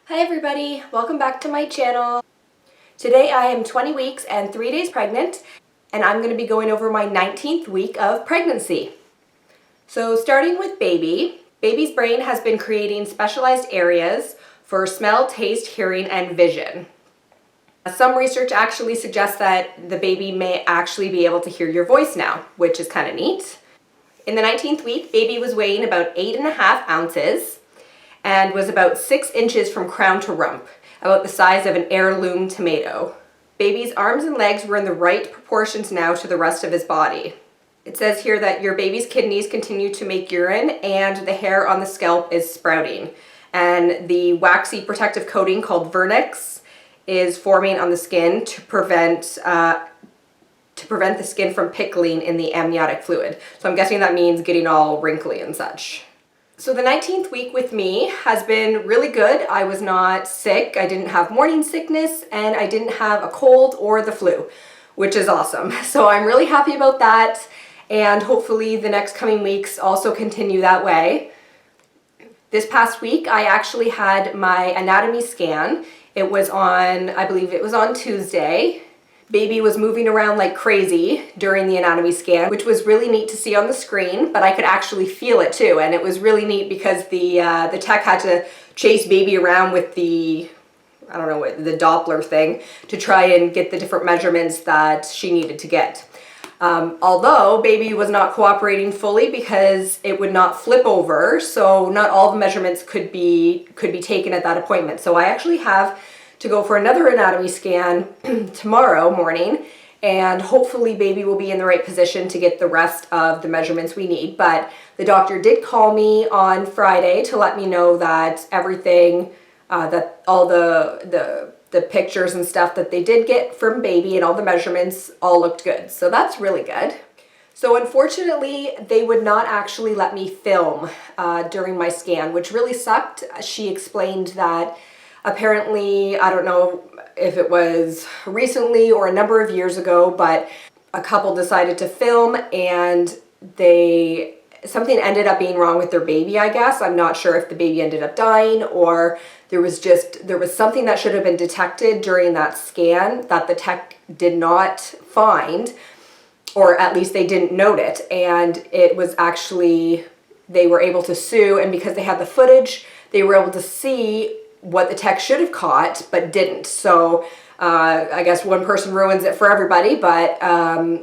Hi everybody, welcome back to my channel. Today I am 20 weeks and 3 days pregnant, and I'm going to be going over my 19th week of pregnancy. So starting with baby's brain has been creating specialized areas for smell, taste, hearing, and vision. Some research actually suggests that the baby may actually be able to hear your voice now, which is kind of neat. In the 19th week, baby was weighing about 8.5 ounces. And was about 6 inches from crown to rump, about the size of an heirloom tomato. Baby's arms and legs were in the right proportions now to the rest of his body. It says here that your baby's kidneys continue to make urine and the hair on the scalp is sprouting. And the waxy protective coating called vernix is forming on the skin to prevent the skin from pickling in the amniotic fluid. So I'm guessing that means getting all wrinkly and such. So the 19th week with me has been really good. I was not sick, I didn't have morning sickness, and I didn't have a cold or the flu, which is awesome. So I'm really happy about that, and hopefully the next coming weeks also continue that way. This past week I actually had my anatomy scan. It was on, I believe it was on Tuesday. Baby was moving around like crazy during the anatomy scan, which was really neat to see on the screen, but I could actually feel it too. And it was really neat because the tech had to chase baby around with the, I don't know what, the Doppler thing to try and get the different measurements that she needed to get. Although baby was not cooperating fully because it would not flip over, so not all the measurements could be taken at that appointment. So I actually have to go for another anatomy scan tomorrow morning, and hopefully baby will be in the right position to get the rest of the measurements we need. But the doctor did call me on Friday to let me know that everything, that all the pictures and stuff that they did get from baby and all the measurements all looked good. So that's really good. So unfortunately, they would not actually let me film during my scan, which really sucked. She explained that apparently, I don't know if it was recently or a number of years ago, but a couple decided to film and something ended up being wrong with their baby, I guess. I'm not sure if the baby ended up dying or there was something that should have been detected during that scan that the tech did not find, or at least they didn't note it. And it was actually, they were able to sue, and because they had the footage, they were able to see what the tech should have caught, but didn't. So I guess one person ruins it for everybody, but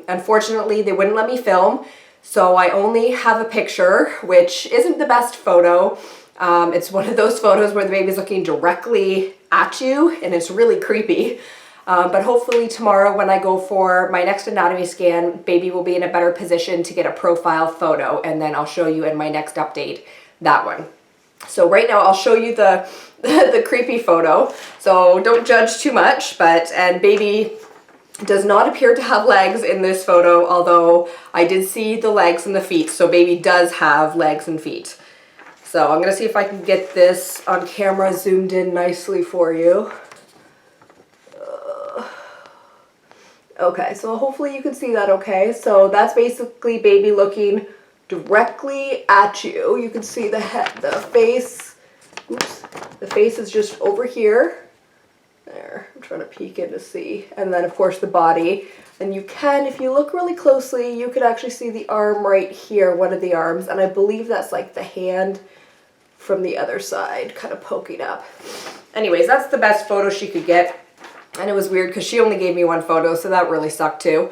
unfortunately they wouldn't let me film. So I only have a picture, which isn't the best photo. It's one of those photos where the baby's looking directly at you, and it's really creepy. But hopefully tomorrow when I go for my next anatomy scan, baby will be in a better position to get a profile photo, and then I'll show you in my next update that one. So right now I'll show you the creepy photo, so don't judge too much, and baby does not appear to have legs in this photo, although I did see the legs and the feet, so baby does have legs and feet. So I'm going to see if I can get this on camera zoomed in nicely for you. Okay, so hopefully you can see that okay. So that's basically baby looking directly at you. You can see the head, the face. Oops. The face is just over here. There, I'm trying to peek in to see. And then of course the body. And you can, if you look really closely, you could actually see the arm right here, one of the arms. And I believe that's like the hand from the other side, kind of poking up. Anyways, that's the best photo she could get. And it was weird because she only gave me one photo, so that really sucked too.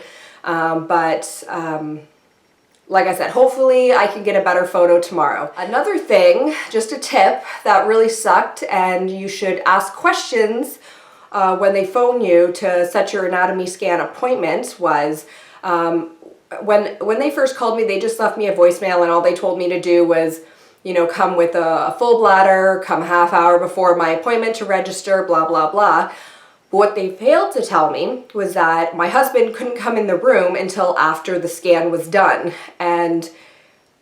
Like I said, hopefully I can get a better photo tomorrow. Another thing, just a tip that really sucked, and you should ask questions when they phone you to set your anatomy scan appointment, was when they first called me, they just left me a voicemail, and all they told me to do was, you know, come with a full bladder, come half hour before my appointment to register, blah, blah, blah. But what they failed to tell me was that my husband couldn't come in the room until after the scan was done. And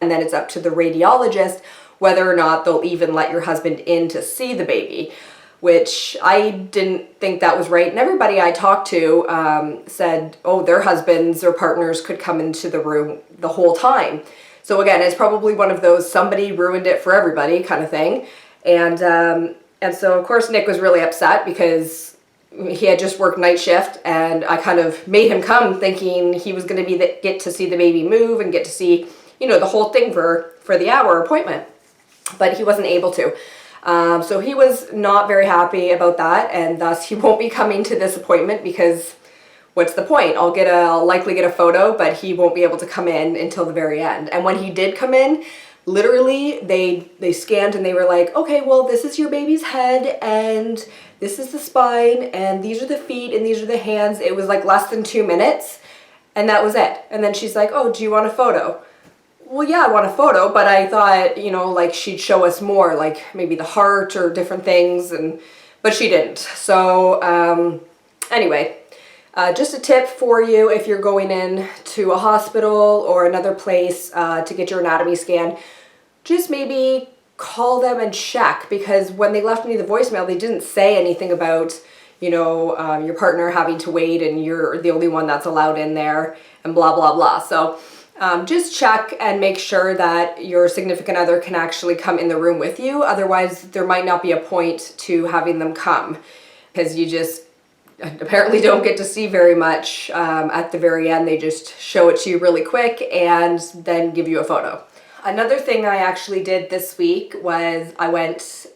then it's up to the radiologist whether or not they'll even let your husband in to see the baby, which I didn't think that was right. And everybody I talked to said, oh, their husbands or partners could come into the room the whole time. So again, it's probably one of those somebody ruined it for everybody kind of thing. And And so of course Nick was really upset because he had just worked night shift, and I kind of made him come thinking he was going to get to see the baby move and get to see, you know, the whole thing for the hour appointment. But he wasn't able to. So he was not very happy about that, and thus he won't be coming to this appointment because what's the point? I'll likely get a photo, but he won't be able to come in until the very end. And when he did come in, literally they scanned and they were like, okay, well, this is your baby's head and this is the spine and these are the feet and these are the hands. It was like less than 2 minutes and that was it. And then she's like, oh, do you want a photo? Well, yeah, I want a photo, but I thought, you know, like she'd show us more, like maybe the heart or different things, but she didn't. So anyway, just a tip for you if you're going in to a hospital or another place to get your anatomy scan, just maybe call them and check, because when they left me the voicemail, they didn't say anything about, you know, your partner having to wait and you're the only one that's allowed in there and blah, blah, blah. So just check and make sure that your significant other can actually come in the room with you. Otherwise, there might not be a point to having them come because you just apparently don't get to see very much at the very end. They just show it to you really quick and then give you a photo. Another thing I actually did this week was I went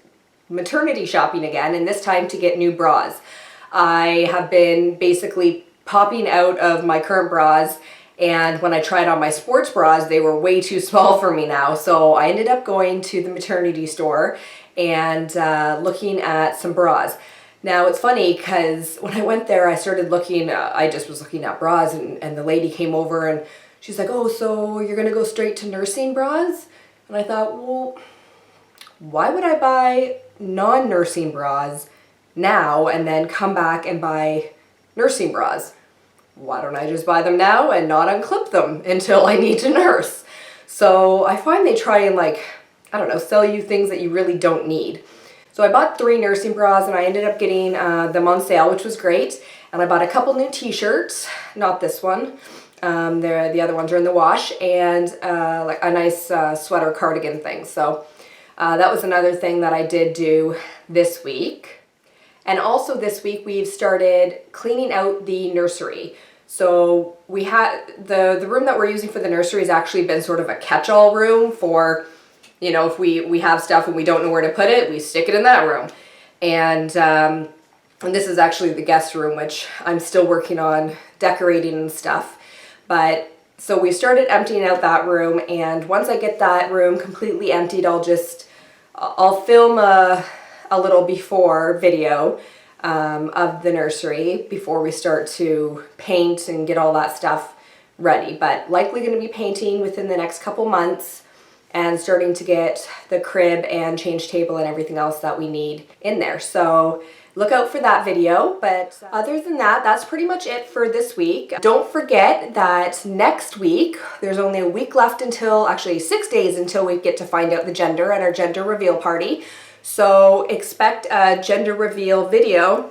maternity shopping again, and this time to get new bras. I have been basically popping out of my current bras, and when I tried on my sports bras, they were way too small for me now. So I ended up going to the maternity store and looking at some bras. Now it's funny because when I went there, I started looking, I just was looking at bras, and the lady came over and she's like, oh, so you're gonna go straight to nursing bras? And I thought, well, why would I buy non-nursing bras now and then come back and buy nursing bras? Why don't I just buy them now and not unclip them until I need to nurse? So I find they try and, like, I don't know, sell you things that you really don't need. So I bought 3 nursing bras and I ended up getting them on sale, which was great. And I bought a couple new t-shirts, not this one. The other ones are in the wash, and like a nice sweater cardigan thing. So that was another thing that I did do this week. And also this week we've started cleaning out the nursery. So we had the room that we're using for the nursery has actually been sort of a catch-all room for, you know, if we have stuff and we don't know where to put it, we stick it in that room. And this is actually the guest room, which I'm still working on decorating and stuff. But so we started emptying out that room, and once I get that room completely emptied, I'll film a little before video of the nursery before we start to paint and get all that stuff ready. But likely going to be painting within the next couple months and starting to get the crib and change table and everything else that we need in there. So look out for that video. But other than that, that's pretty much it for this week. Don't forget that next week, there's only a week left until, actually 6 days until we get to find out the gender at our gender reveal party. So expect a gender reveal video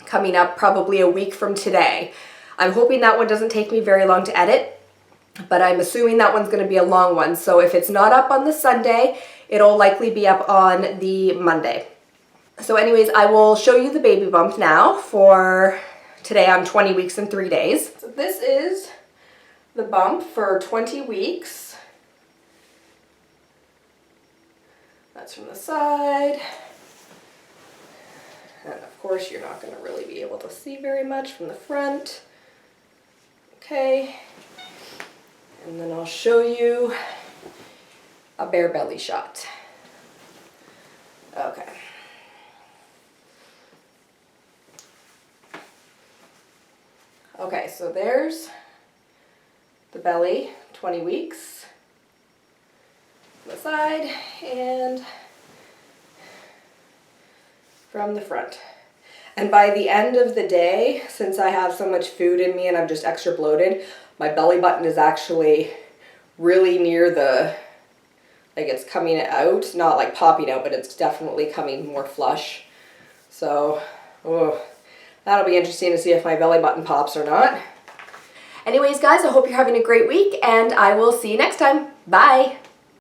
coming up probably a week from today. I'm hoping that one doesn't take me very long to edit, but I'm assuming that one's going to be a long one. So if it's not up on the Sunday, it'll likely be up on the Monday. So anyways, I will show you the baby bump now. For today, I'm 20 weeks and 3 days. So this is the bump for 20 weeks. That's from the side. And of course, you're not going to really be able to see very much from the front. Okay. And then I'll show you a bare belly shot. Okay. Okay, so there's the belly, 20 weeks, from the side and from the front. And by the end of the day, since I have so much food in me and I'm just extra bloated, my belly button is actually really near the, like it's coming out, not like popping out, but it's definitely coming more flush. So, oh. That'll be interesting to see if my belly button pops or not. Anyways, guys, I hope you're having a great week, and I will see you next time. Bye!